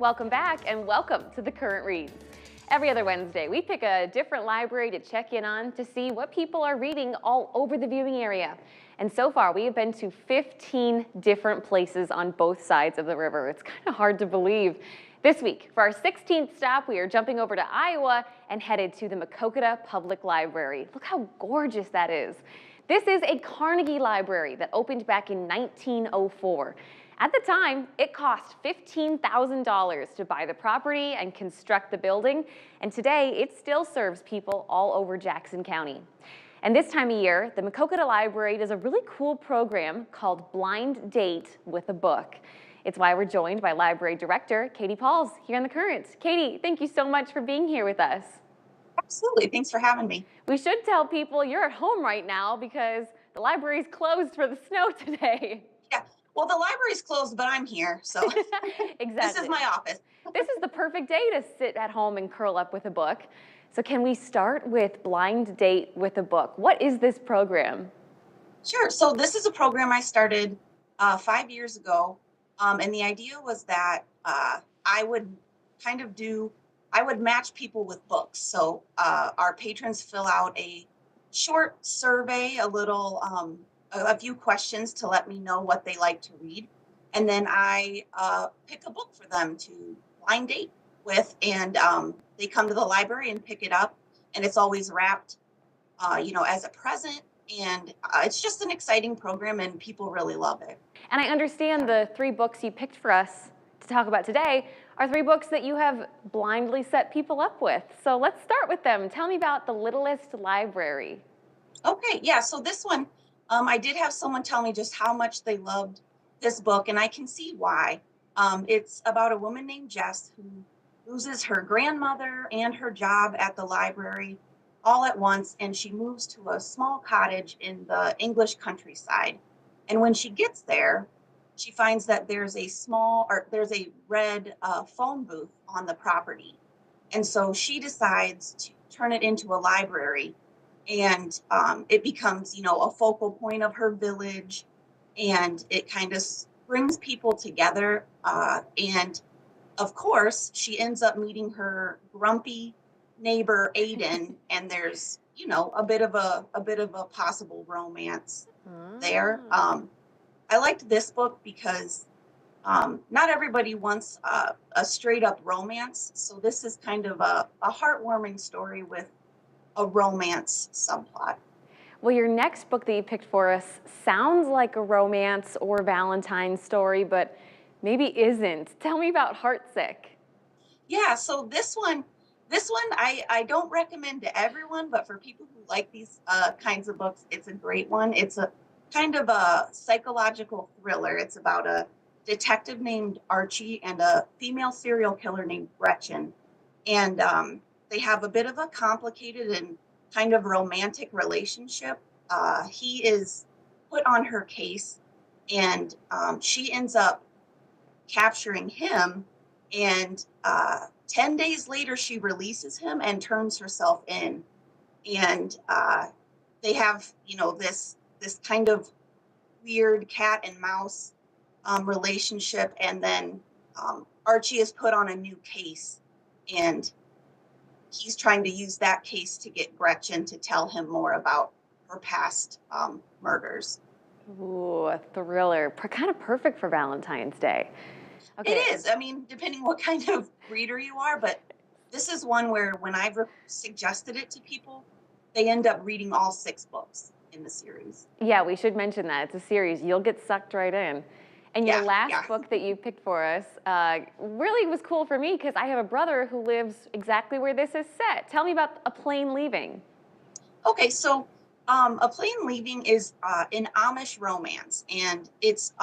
Welcome back and welcome to The Current Read. Every other Wednesday, we pick a different library to check in on to see what people are reading all over the viewing area. And so far, we have been to 15 different places on both sides of the river. It's kind of hard to believe. This week, for our 16th stop, we are jumping over to Iowa and headed to the Maquoketa Public Library. Look how gorgeous that is. This is a Carnegie library that opened back in 1904. At the time, it cost $15,000 to buy the property and construct the building, and today it still serves people all over Jackson County. And this time of year, the Maquoketa Library does a really cool program called Blind Date with a Book. It's why we're joined by Library Director Katie Pauls here on The Current. Katie, thank you so much for being here with us. Absolutely. Thanks for having me. We should tell people you're at home right now because the library's closed for the snow today. Yeah. Well, the library's closed, but I'm here. So Exactly. this is my office. This is the perfect day to sit at home and curl up with a book. So can we start with Blind Date with a Book? What is this program? Sure. So this is a program I started 5 years ago. And the idea was that I would I would match people with books. So our patrons fill out a short survey, a few questions to let me know what they like to read. And then I pick a book for them to blind date with. And they come to the library and pick it up. And it's always wrapped, as a present. And it's just an exciting program and people really love it. And I understand the 3 books you picked for us to talk about today are 3 books that you have blindly set people up with. So let's start with them. Tell me about The Littlest Library. Okay, yeah. So this one, I did have someone tell me just how much they loved this book, and I can see why. It's about a woman named Jess who loses her grandmother and her job at the library all at once, and she moves to a small cottage in the English countryside. And when she gets there, she finds that there's a red phone booth on the property. And so she decides to turn it into a library. And it becomes, a focal point of her village. And it kind of brings people together. And of course, she ends up meeting her grumpy neighbor, Aiden. And there's, a bit of a possible romance there. I liked this book because not everybody wants a straight up romance. So this is kind of a heartwarming story with a romance subplot. Well, your next book that you picked for us sounds like a romance or Valentine's story, but maybe isn't. Tell me about Heartsick. Yeah, so this one I don't recommend to everyone, but for people who like these kinds of books, it's a great one. It's a kind of a psychological thriller. It's about a detective named Archie and a female serial killer named Gretchen. And they have a bit of a complicated and kind of romantic relationship. He is put on her case, and she ends up capturing him. And 10 days later, she releases him and turns herself in. And they have, this kind of weird cat and mouse relationship. And then Archie is put on a new case, and he's trying to use that case to get Gretchen to tell him more about her past murders. Ooh, a thriller. Kind of perfect for Valentine's Day. Okay. It is. I mean, depending what kind of reader you are, but this is one where when I've suggested it to people, they end up reading all 6 books in the series. Yeah, we should mention that. It's a series. You'll get sucked right in. And your last book that you picked for us really was cool for me because I have a brother who lives exactly where this is set. Tell me about A Plane Leaving. Okay, so A Plane Leaving is an Amish romance, and it's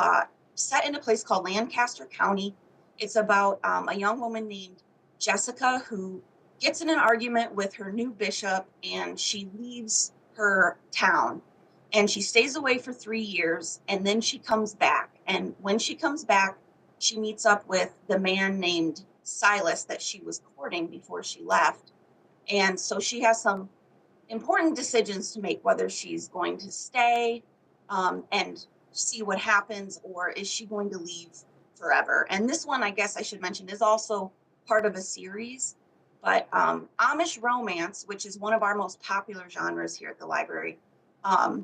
set in a place called Lancaster County. It's about a young woman named Jessica who gets in an argument with her new bishop, and she leaves her town. And she stays away for 3 years, and then she comes back. And when she comes back, she meets up with the man named Silas that she was courting before she left. And so she has some important decisions to make, whether she's going to stay and see what happens, or is she going to leave forever. And this one, I guess I should mention, is also part of a series. But Amish romance, which is one of our most popular genres here at the library, a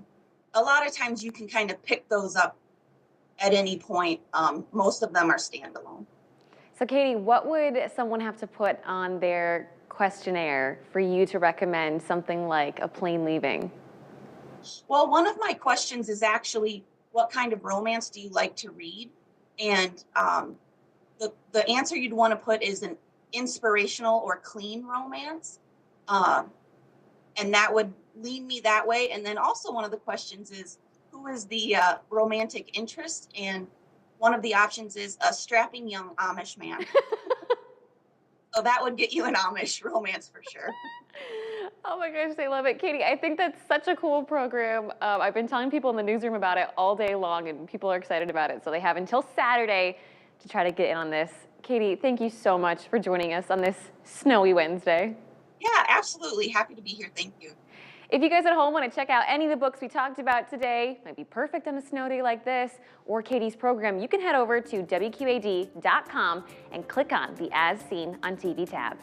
lot of times you can kind of pick those up at any point. Most of them are standalone. So Katie, what would someone have to put on their questionnaire for you to recommend something like A Plain Leaving? Well, one of my questions is actually, what kind of romance do you like to read? And the answer you'd want to put is an inspirational or clean romance. And that would lead me that way. And then also one of the questions is, who is the romantic interest? And one of the options is a strapping young Amish man. So that would get you an Amish romance for sure. Oh my gosh, I love it. Katie, I think that's such a cool program. I've been telling people in the newsroom about it all day long, and people are excited about it. So they have until Saturday to try to get in on this. Katie, thank you so much for joining us on this snowy Wednesday. Yeah, absolutely. Happy to be here. Thank you. If you guys at home want to check out any of the books we talked about today, might be perfect on a snow day like this, or Katie's program, you can head over to WQAD.com and click on the As Seen on TV tab.